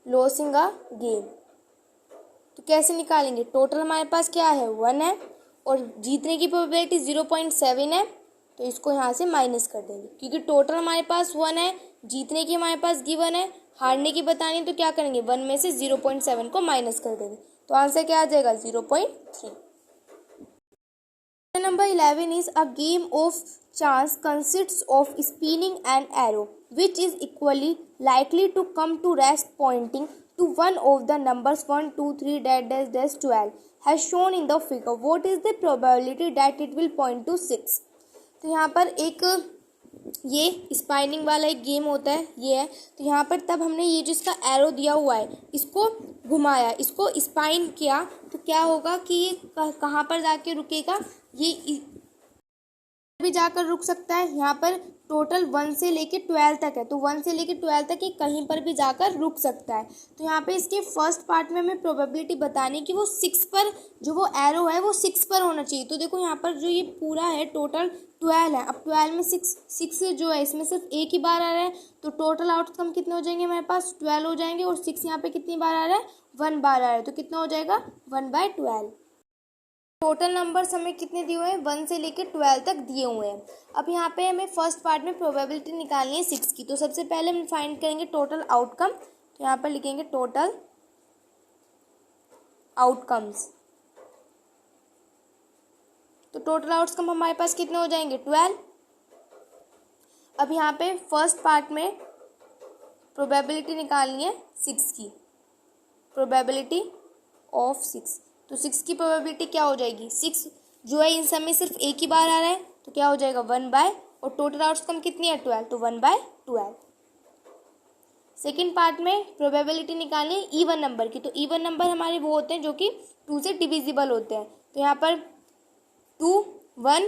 लॉसिंग अ गेम। तो कैसे निकालेंगे, टोटल हमारे पास क्या है 1 है, और जीतने की प्रोबेबिलिटी 0.7 है, तो इसको यहाँ से माइनस कर देंगे, क्योंकि टोटल हमारे पास 1 है, जीतने की हमारे पास गिवन है, हारने की बतानी, तो क्या करेंगे 1 में से 0.7 को माइनस कर देंगे। तो आंसर क्या आ जाएगा 0.3। Number 11 is a game of chance consists of spinning an arrow which is equally likely to come to rest pointing to one of the numbers 1, 2, 3, dash, dash, 12 as shown in the figure. What is the probability that it will point to 6? तो यहाँ पर एक ये spinning वाला एक game होता है, ये है। तो यहाँ पर तब हमने ये जो इसका एरो दिया हुआ है, इसको घुमाया, इसको स्पाइन किया, तो क्या होगा कि ये कहाँ पर जाके रुकेगा, ये भी जाकर रुक सकता है। यहाँ पर टोटल 1 से लेके 12 तक है, तो 1 से लेके 12 तक ये कहीं पर भी जाकर रुक सकता है। तो यहाँ पे इसके फर्स्ट पार्ट में हमें प्रोबेबिलिटी बतानी कि वो 6 पर, जो वो एरो है वो 6 पर होना चाहिए। तो देखो यहाँ पर जो ये पूरा है टोटल 12 है। अब 12 में 6 जो है इसमें सिर्फ एक ही बार आ रहा है, तो टोटल आउटकम कितने हो जाएंगे हमारे पास 12 हो जाएंगे, और 6 यहाँ पे कितनी बार आ रहा है 1 बार आ रहा है, तो कितना हो जाएगा 1/12। टोटल नंबर्स हमें कितने दिए हुए हैं 1 से लेकर 12 तक दिए हुए हैं। अब यहाँ पे हमें फर्स्ट पार्ट में प्रोबेबिलिटी निकालनी है 6 की। तो सबसे पहले हम फाइंड करेंगे टोटल आउटकम। तो यहाँ पर लिखेंगे टोटल आउटकम्स। तो टोटल आउटकम हमारे पास कितने हो जाएंगे 12। अब यहाँ पे फर्स्ट पार्ट में प्रोबेबिलिटी निकालनी है 6 की, प्रोबेबिलिटी ऑफ 6। तो 6 की प्रोबेबिलिटी क्या हो जाएगी, 6 जो है इन सब में सिर्फ एक ही बार आ रहा है, तो क्या हो जाएगा 1/, और टोटल आउटकम कितनी है 12, तो 1/12। सेकेंड पार्ट में प्रोबेबिलिटी निकालनी है इवन नंबर की। तो इवन नंबर हमारे वो होते हैं जो कि 2 से डिविजिबल होते हैं। तो यहाँ पर 2, 1,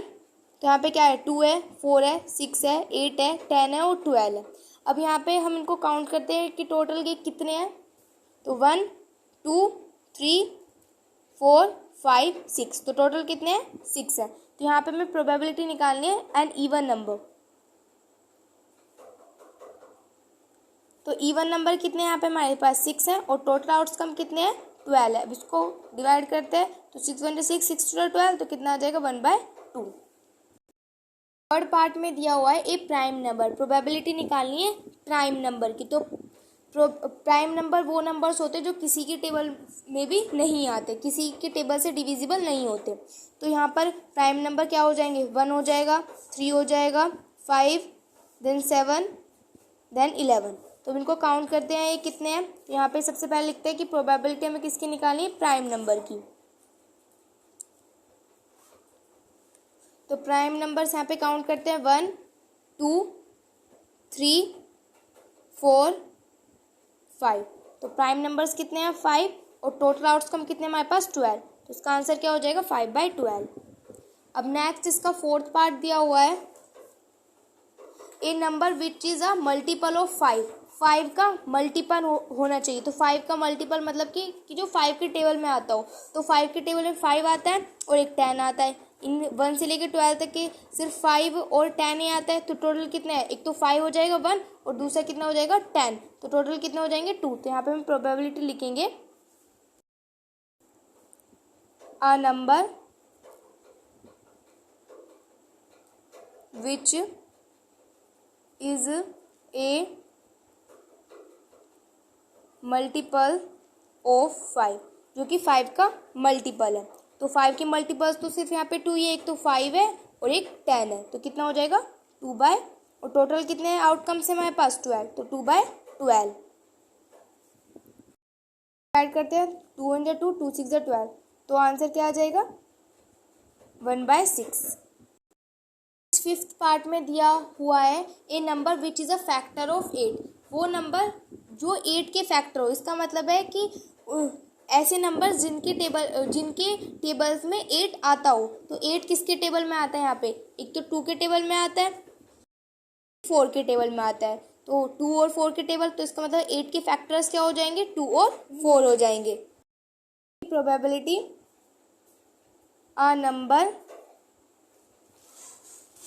तो यहाँ पे क्या है 2 है, 4 है, 6 है, 8 है, 10 है और 12 है। अब यहाँ पे हम इनको काउंट करते हैं कि टोटल के कितने हैं। तो 1, 2, 3, 4, 5, 6, तो टोटल कितने हैं 6 है। तो यहाँ पे हमें प्रोबेबिलिटी निकालनी है एन इवन नंबर। तो इवन नंबर कितने यहाँ पे हमारे पास 6 है, और टोटल आउटकम कितने हैं 12 है। अब इसको डिवाइड करते हैं, तो 6 × 6, 6 × 12, तो कितना आ जाएगा 1/2। थर्ड पार्ट में दिया हुआ है ए प्राइम नंबर। प्रोबेबिलिटी निकालनी है प्राइम नंबर की। तो प्राइम नंबर वो नंबर्स होते हैं जो किसी की टेबल में भी नहीं आते, किसी के टेबल से डिविजिबल नहीं होते। तो यहाँ पर प्राइम नंबर क्या हो जाएंगे 1 हो जाएगा, 3 हो जाएगा, 5, देन 7, देन 11। तो इनको काउंट करते हैं ये कितने हैं। तो यहाँ पे सबसे पहले लिखते हैं कि प्रोबेबिलिटी हमें किसकी निकालनी है प्राइम नंबर की। तो प्राइम नंबर्स यहाँ पे काउंट करते हैं 1, 2, 3, 4, 5। तो प्राइम नंबर्स कितने हैं 5, और टोटल आउटकम कितने हमारे पास 12। तो इसका आंसर क्या हो जाएगा 5/12। अब नेक्स्ट इसका फोर्थ पार्ट दिया हुआ है a number which is a multiple of 5। 5 का मल्टीपल होना चाहिए। तो 5 का मल्टीपल मतलब कि जो 5 के टेबल में आता हो। तो 5 के टेबल में 5 आता है और एक 10 आता है। इन 1 से लेकर 12 तक के सिर्फ 5 और 10 ही आता है। तो टोटल कितना है, एक तो 5 हो जाएगा 1, और दूसरा कितना हो जाएगा 10। तो टोटल कितने हो जाएंगे 2। तो यहाँ पे हम प्रोबेबिलिटी लिखेंगे a number which is a multiple of 5, जो कि 5 का मल्टीपल है। तो 5 के मल्टीपल्स तो सिर्फ यहाँ पे 2 ही है, एक तो 5 है और एक 10 है। तो कितना हो जाएगा 2/, और टोटल कितने आउटकम्स है हमारे पास 12। तो 2/12। ऐड करते हैं, 2 × 2, 2 × 6 = 12, तो आंसर क्या आ जाएगा 1/6। फिफ्थ पार्ट में दिया हुआ है a number which is a factor of 8, वो नंबर जो 8 के फैक्टर हो। इसका मतलब है कि ऐसे नंबर जिनके टेबल्स में 8 आता हो। तो 8 किसके टेबल में आता है यहाँ पे, एक तो 2 के टेबल में आता है, 4 के टेबल में आता है। तो 2 और 4 के टेबल, तो इसका मतलब 8 के फैक्टर्स क्या हो जाएंगे, 2 और 4 हो जाएंगे। Probability a number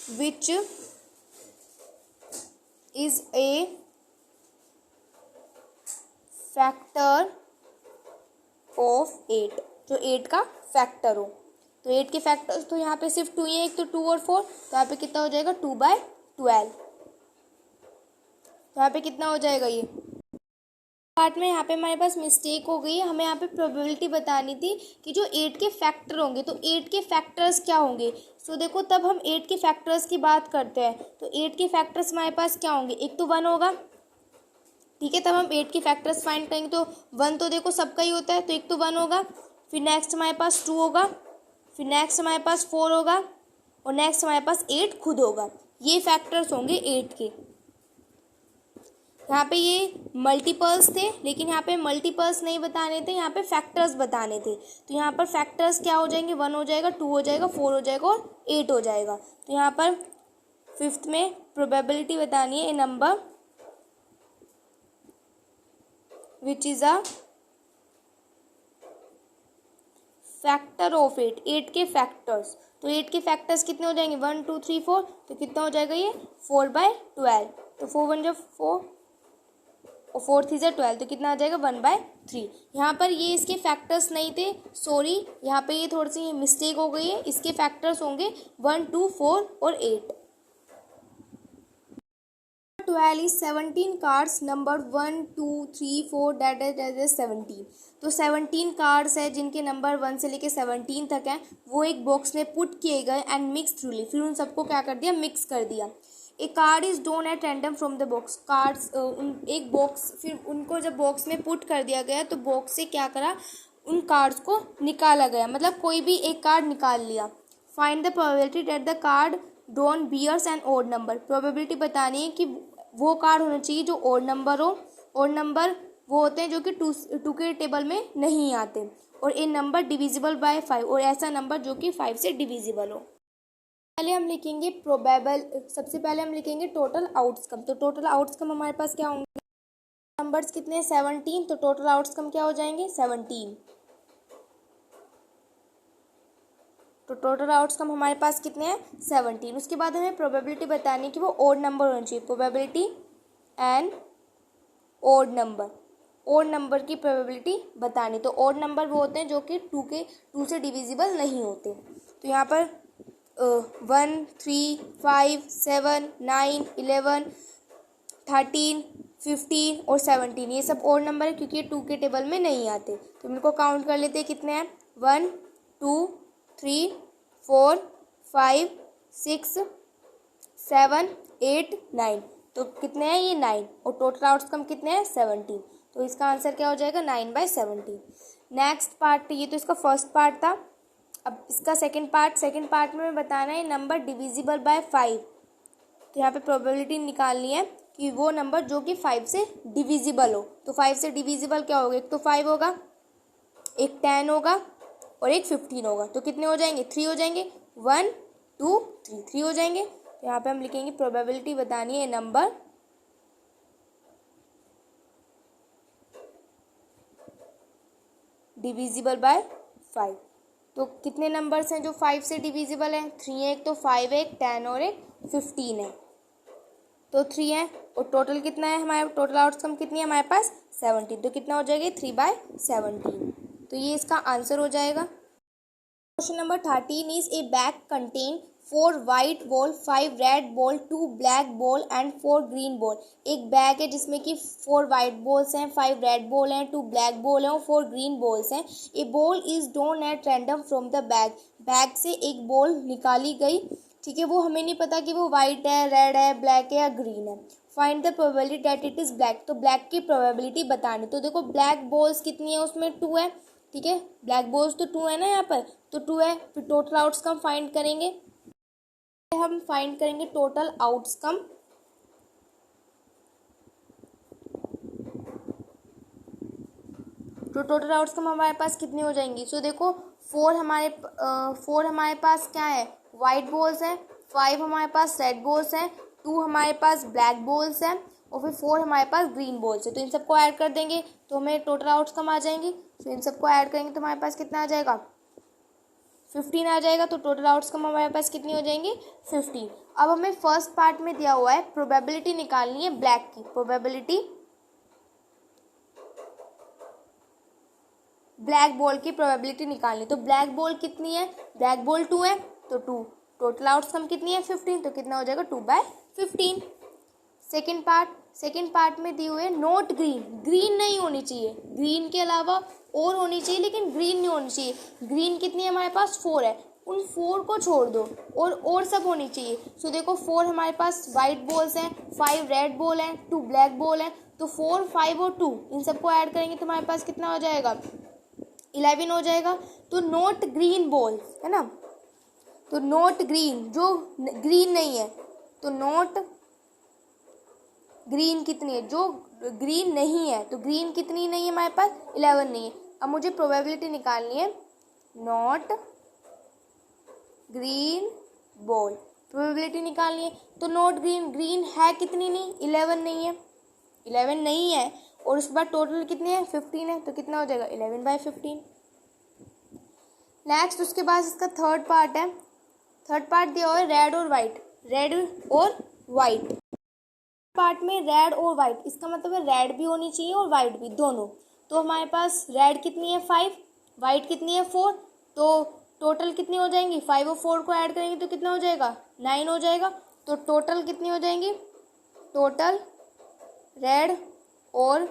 which is a factor of 8, जो 8 का फैक्टर हो। तो 8 के फैक्टर्स तो यहाँ पे सिर्फ 2 ही है, एक तो 2 और 4, तो यहाँ पे कितना हो जाएगा 2/12। तो यहाँ पे कितना हो जाएगा, ये पार्ट में यहाँ पे हमारे पास मिस्टेक हो गई है। हमें यहाँ पे प्रोबेबिलिटी बतानी थी कि जो 8 के फैक्टर होंगे, तो 8 के फैक्टर्स क्या होंगे। सो देखो, तब हम 8 के फैक्टर्स की बात करते हैं, तो 8 के फैक्टर्स हमारे पास क्या होंगे, एक तो 1 होगा, ठीक है। तब हम 8 के फैक्टर्स फाइंड करेंगे, तो 1 तो देखो सबका ही होता है, तो एक तो 1 होगा, फिर नेक्स्ट हमारे पास 2 होगा, फिर नेक्स्ट हमारे पास 4 होगा, और नेक्स्ट हमारे पास 8 खुद होगा। ये फैक्टर्स होंगे 8 के। यहाँ पे ये मल्टीपल्स थे, लेकिन यहाँ पे मल्टीपल्स नहीं बताने थे, यहाँ पे फैक्टर्स बताने थे। तो यहाँ पर फैक्टर्स क्या हो जाएंगे, 1 हो जाएगा, 2 हो जाएगा, 4 हो जाएगा और 8 हो जाएगा। तो यहाँ पर फिफ्थ में प्रोबेबिलिटी बतानी है a number which is a factor of 8, 8 के फैक्टर्स। तो 8 के फैक्टर्स कितने हो जाएंगे, 1 2 3 4, तो कितना हो जाएगा ये 4/12। तो 4 1 = 4 और 4 3 = 12, तो कितना आ जाएगा 1/3। यहाँ पर ये इसके फैक्टर्स नहीं थे, सॉरी, यहाँ पे ये थोड़ी सी मिस्टेक हो गई है। इसके फैक्टर्स होंगे 1 2 4 और 8। 12 is 17 cards number 1 2 3 4 that is 17। तो 17 कार्ड्स है जिनके नंबर 1 से लेके 17 तक है, वो एक बॉक्स में पुट किए गए एंड मिक्स थ्रूली, फिर उन सबको क्या कर दिया, मिक्स कर दिया। A card is drawn at random from the box, cards एक बॉक्स, फिर उनको जब बॉक्स में पुट कर दिया गया तो बॉक्स से क्या करा, उन कार्ड्स को निकाला गया, मतलब कोई भी एक कार्ड निकाल लिया। Find the probability that the card drawn bears an odd number, probability बतानी है कि वो कार्ड होना चाहिए जो ओड नंबर हो। ओड नंबर वो होते हैं जो कि टू के टेबल में नहीं आते, और ए नंबर डिविजिबल बाय 5, और ऐसा नंबर जो कि 5 से डिविजिबल हो। पहले हम लिखेंगे सबसे पहले हम लिखेंगे टोटल आउटकम। तो टोटल आउटकम हमारे पास क्या होंगे, नंबर्स कितने हैं 17, तो टोटल आउटकम क्या हो जाएंगे 17। तो टोटल आउटकम हमारे पास कितने हैं 17। उसके बाद हमें प्रोबेबिलिटी बतानी है कि वो ओड नंबर होना चाहिए, probability and odd number, odd number की प्रोबेबिलिटी बतानी। तो ओड नंबर वो होते हैं जो कि 2 से डिविजिबल नहीं होते। तो यहाँ पर 1 3 5 7 9 11 13 15 और 17 ये सब ओड नंबर है, क्योंकि ये 2 के टेबल में नहीं आते। तो इनको काउंट कर लेते हैं, कितने हैं 1 2 3 4 5 6 7 8 9, तो कितने हैं ये 9, और टोटल आउटकम कितने हैं 17। तो इसका आंसर क्या हो जाएगा 9/17। नेक्स्ट पार्ट, ये तो इसका फर्स्ट पार्ट था। अब इसका सेकंड पार्ट में बताना है नंबर डिविजिबल बाय 5। तो यहाँ पे प्रोबेबिलिटी निकालनी है कि वो नंबर जो कि 5 से डिविजिबल हो। तो 5 से डिविजिबल क्या होगा, एक तो 5 होगा, एक 10 होगा और एक 15 होगा। तो कितने हो जाएंगे 3 हो जाएंगे, 1 2 3 हो जाएंगे। तो यहाँ पे हम लिखेंगे प्रोबेबिलिटी बतानी है नंबर डिविजिबल बाय 5। तो कितने नंबर्स हैं जो 5 से डिविजिबल हैं, 3 है, एक तो 5 है, एक 10 और एक 15 है। तो 3 है, और टोटल कितना है हमारे, टोटल आउटकम कितनी है हमारे पास 17। तो कितना हो जाएगा 3/17। तो ये इसका आंसर हो जाएगा। Question number 13 is a bag contain 4 white ball, 5 red ball, 2 black ball and 4 green ball. एक बैग है जिसमें कि 4 वाइट बॉल्स हैं, 5 रेड बॉल हैं, 2 ब्लैक बॉल हैं और 4 ग्रीन बॉल्स हैं। A ball is drawn at random from the bag, bag से एक बॉल निकाली गई, ठीक है, वो हमें नहीं पता कि वो वाइट है, रेड है, ब्लैक है या ग्रीन है। Find the probability that it is black, तो ब्लैक की प्रोबेबिलिटी बतानी। तो देखो ब्लैक बॉल्स कितनी है, उसमें 2 है, ठीक है, ब्लैक बॉल्स तो 2 है ना यहाँ पर, तो 2 है। फिर टोटल आउटकम फाइंड करेंगे, हम फाइंड करेंगे टोटल आउटकम। तो टोटल आउटकम हमारे पास कितनी हो जाएंगी। सो देखो 4 हमारे पास क्या है, वाइट बॉल्स हैं, 5 हमारे पास रेड बॉल्स हैं, 2 हमारे पास ब्लैक बॉल्स हैं, और फिर 4 हमारे पास ग्रीन बॉल्स है। तो इन सबको ऐड कर देंगे तो हमें टोटल आउटकम आ जाएंगी। तो इन सबको ऐड करेंगे तो हमारे पास कितना आ जाएगा, 15 आ जाएगा। तो टोटल आउटकम हमारे पास कितनी हो जाएंगी, 15। अब हमें फर्स्ट पार्ट में दिया हुआ है प्रोबेबिलिटी निकालनी है ब्लैक की, प्रोबेबिलिटी ब्लैक बॉल की प्रोबेबिलिटी निकालनी। तो ब्लैक बॉल कितनी है, ब्लैक बॉल 2 है, तो 2, टोटल आउटकम कितनी है 15, तो कितना हो जाएगा 2/15। सेकेंड पार्ट में दिए हुए नोट ग्रीन, ग्रीन नहीं होनी चाहिए, ग्रीन के अलावा और होनी चाहिए लेकिन ग्रीन नहीं होनी चाहिए। ग्रीन कितनी है हमारे पास 4 है, उन 4 को छोड़ दो और सब होनी चाहिए। सो देखो 4 हमारे पास वाइट बॉल्स हैं, 5 रेड बॉल हैं, 2 ब्लैक बॉल हैं, तो 4, 5 और 2 इन सबको ऐड करेंगे तो हमारे पास कितना हो जाएगा, 11 हो जाएगा। तो नोट ग्रीन बॉल है ना, तो नोट ग्रीन, जो ग्रीन नहीं है, तो नोट ग्रीन कितनी है, जो ग्रीन नहीं है, तो ग्रीन कितनी नहीं है हमारे पास, 11 नहीं है। अब मुझे प्रोबेबिलिटी निकालनी है नॉट ग्रीन बॉल, प्रोबेबिलिटी निकालनी है। तो नॉट ग्रीन, ग्रीन है कितनी नहीं, 11 नहीं है, 11 नहीं है, और उसके बाद टोटल कितनी है 15 है, तो कितना हो जाएगा 11/15। नेक्स्ट उसके बाद इसका थर्ड पार्ट है, थर्ड पार्ट दिया हुआ है रेड और वाइट, रेड और वाइट। पार्ट में रेड और वाइट, इसका मतलब है रेड भी होनी चाहिए और वाइट भी, दोनों। तो हमारे पास रेड कितनी है 5, वाइट कितनी है 4, तो टोटल कितनी हो जाएंगी, 5 और 4 को ऐड करेंगे तो कितना हो जाएगा 9 हो जाएगा। तो टोटल कितनी हो जाएंगी, टोटल रेड और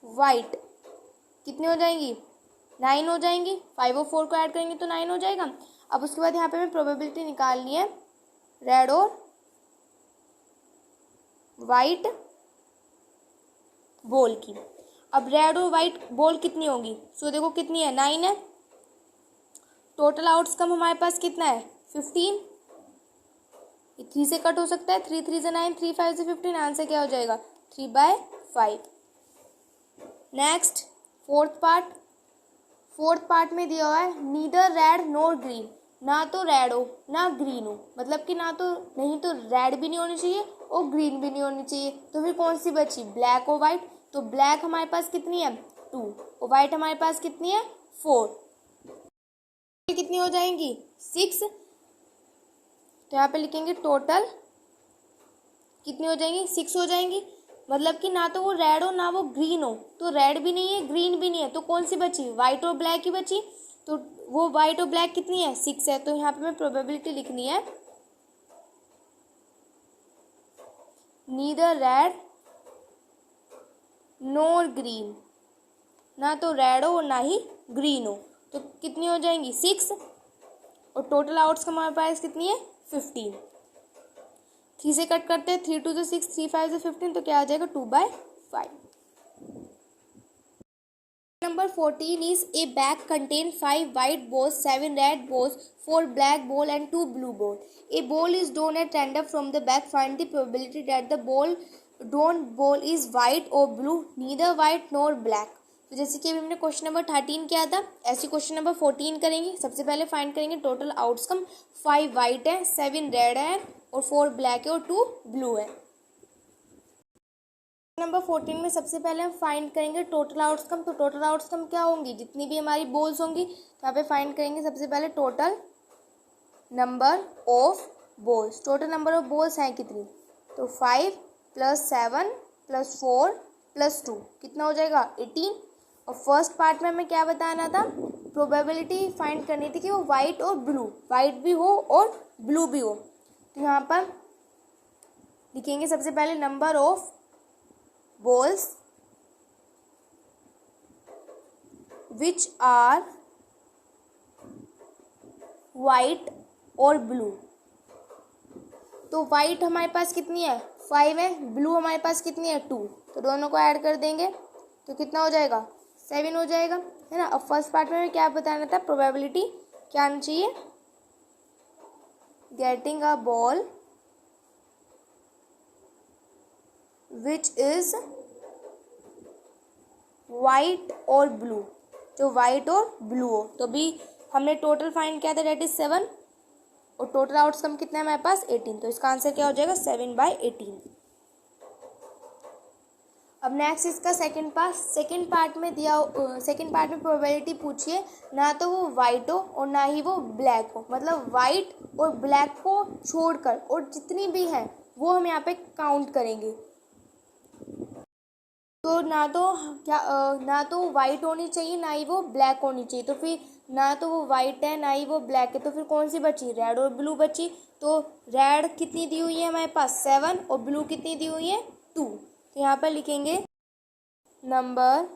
वाइट कितनी हो जाएंगी, 9 हो जाएंगी। 5 और 4 को ऐड करेंगे तो 9 हो जाएगा। अब उसके बाद यहाँ पे हमें प्रोबेबिलिटी निकालनी है रेड और वाइट बॉल की। अब रेड और वाइट बॉल कितनी होगी, सो देखो कितनी है 9 है, टोटल आउटकम हमारे पास कितना है 15, 3 से कट हो सकता है, 3 3 से 9, 3 5 से 15, आंसर क्या हो जाएगा 3/5। नेक्स्ट फोर्थ पार्ट में दिया हुआ है नीदर रेड नोर ग्रीन, ना तो रेड हो ना ग्रीन हो, मतलब कि ना तो नहीं तो रेड भी नहीं होनी चाहिए और ग्रीन भी नहीं होनी चाहिए। तो फिर कौन सी बची, ब्लैक और वाइट। तो ब्लैक हमारे पास कितनी है 2 और वाइट हमारे पास कितनी है 4, कितनी हो जाएंगी 6। तो यहाँ पे लिखेंगे टोटल कितनी हो जाएंगी 6 हो जाएंगी, मतलब कि ना तो वो रेड हो ना वो ग्रीन हो, तो रेड भी नहीं है ग्रीन भी नहीं है, तो कौन सी बची, वाइट और ब्लैक ही बची। तो वो वाइट और ब्लैक कितनी है 6 है। तो यहाँ पे मैं प्रोबेबिलिटी लिखनी है नीदर रेड नोर ग्रीन, ना तो रेड हो और ना ही ग्रीन हो, तो कितनी हो जाएंगी 6, और टोटल आउट्स हमारे पास कितनी है 15। 3 से कट करते हैं, 3 2 से 6, 3 5 से 15, तो क्या आ जाएगा 2/5। Number 14 is a bag contain 5 white balls, 7 red balls, 4 black ball and 2 blue ball. A ball is drawn at random from the bag. Find the probability that the drawn ball is white or blue, neither white nor black. तो जैसे कि अभी हमने question number 13 किया था, ऐसे question number 14 करेंगे। सबसे पहले फाइंड करेंगे टोटल आउटकम, 5 वाइट है, 7 रेड है और 4 ब्लैक है और 2 ब्लू है। नंबर 14 में सबसे पहले हम फाइंड करेंगे टोटल आउटकम। तो टोटल आउटकम क्या होंगी, जितनी भी हमारी बॉल्स होंगी, तो यहाँ पे फाइंड करेंगे सबसे पहले total number of balls. Total number of balls हैं कितनी, तो 5 + 7 + 4 + 2 कितना हो जाएगा 18। और फर्स्ट पार्ट में हमें क्या बताना था, प्रोबेबिलिटी फाइंड करनी थी कि वो वाइट और ब्लू, वाइट भी हो और ब्लू भी हो। तो यहाँ पर लिखेंगे सबसे पहले number of balls which are white और ब्लू। तो वाइट हमारे पास कितनी है 5 है, ब्लू हमारे पास कितनी है 2, तो दोनों को ऐड कर देंगे तो कितना हो जाएगा 7 हो जाएगा, है ना। अब फर्स्ट पार्ट में क्या बताना था, प्रोबेबिलिटी क्या आना चाहिए, getting a ball which is white और ब्लू, जो वाइट और ब्लू हो। तो अभी हमने टोटल फाइंड किया था, डेट इज 7, और टोटल आउटकम कितना है हमारे पास 18, तो इसका आंसर क्या हो जाएगा 7/18। अब नेक्स्ट इसका सेकंड पार्ट में प्रोबेबिलिटी पूछिए, ना तो वो वाइट हो और ना ही वो ब्लैक हो, मतलब वाइट और ब्लैक को छोड़कर और जितनी भी है वो हम यहाँ पे काउंट करेंगे। तो ना तो वाइट होनी चाहिए ना ही वो ब्लैक होनी चाहिए, तो फिर ना तो वो वाइट है ना ही वो ब्लैक है, तो फिर कौन सी बची, रेड और ब्लू बची। तो रेड कितनी दी हुई है हमारे पास 7 और ब्लू कितनी दी हुई है 2, तो यहाँ पर लिखेंगे number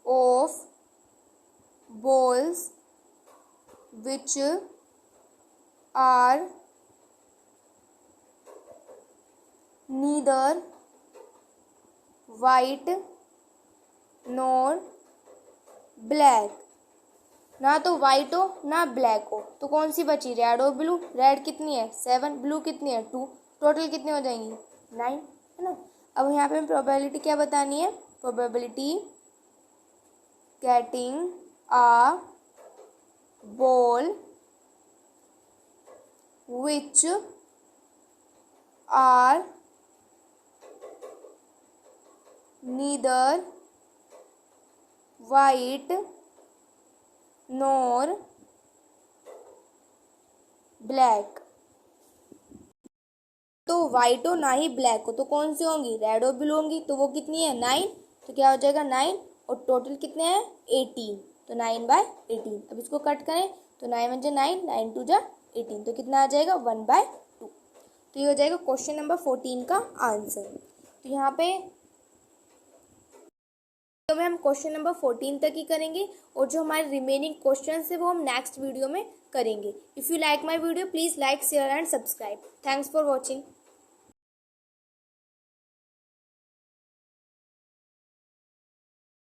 of balls which are neither white nor black, ना तो वाइट हो ना ब्लैक हो, तो कौन सी बची, रेड और ब्लू। रेड कितनी है 7, ब्लू कितनी है 2, टोटल कितनी हो जाएंगी 9, है ना। अब यहाँ पे प्रोबेबिलिटी क्या बतानी है, probability getting a ball which are neither white nor black, तो वाइट हो ना ही ब्लैक हो, तो कौन सी होंगी, रेड और ब्लू होंगी, तो वो कितनी है 9, तो क्या हो जाएगा 9, और टोटल कितने हैं 18, तो 9/18। अब इसको कट करें तो 9 1 9, 9 2 18, तो कितना आ जाएगा 1/2। तो ये हो जाएगा क्वेश्चन नंबर 14 का आंसर। तो यहाँ पे तो में हम क्वेश्चन नंबर 14 तक ही करेंगे, और जो हमारे रिमेनिंग क्वेश्चंस है वो हम नेक्स्ट वीडियो में करेंगे। If you like my video please like share and subscribe. Thanks for watching.